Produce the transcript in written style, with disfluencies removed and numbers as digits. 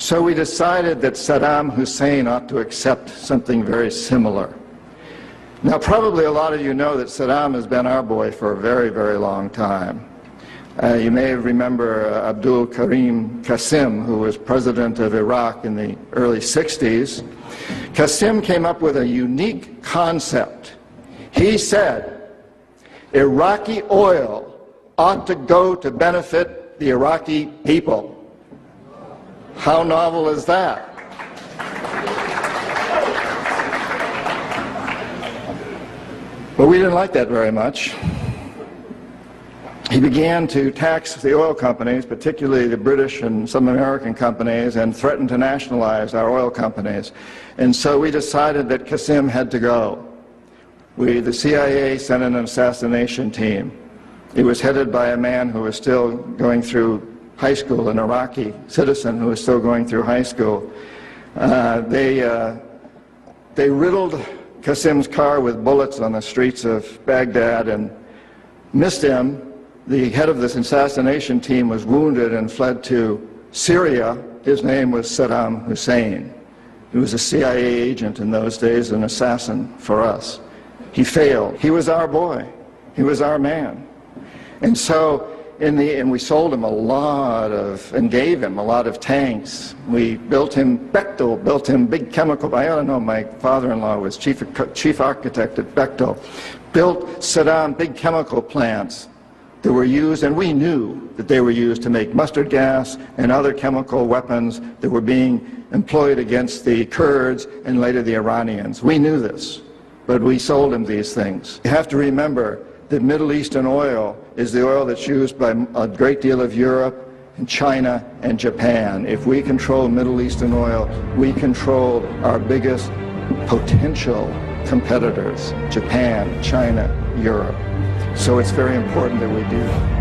So we decided that Saddam Hussein ought to accept something very similar. Now, probably a lot of you know that Saddam has been our boy for a very, very long time. You may remember Abdul Karim Qasim, who was president of Iraq in the early 60s. Qasim came up with a unique concept. He said, Iraqi oil ought to go to benefit the Iraqi people. How novel is that? But we didn't like that very much. He began to tax the oil companies, particularly the British and some American companies, and threatened to nationalize our oil companies. And so we decided that Qasim had to go. The CIA sent an assassination team. It was headed by a man who was still going through high school, an Iraqi citizen who was still going through high school. They riddled Qasim's car with bullets on the streets of Baghdad and missed him. The head of this assassination team was wounded and fled to Syria. His name was Saddam Hussein. He was a CIA agent in those days, an assassin for us. He failed. He was our boy. He was our man. And so, and we sold him and gave him a lot of tanks. We built him, Bechtel built him big chemical, I don't know, my father-in-law was chief architect at Bechtel, built Saddam big chemical plants that were used, and we knew that they were used to make mustard gas and other chemical weapons that were being employed against the Kurds and later the Iranians. We knew this, but we sold him these things. You have to remember that Middle Eastern oil is the oil that's used by a great deal of Europe and China and Japan. If we control Middle Eastern oil, we control our biggest potential competitors, Japan, China, Europe. So it's very important that we do that.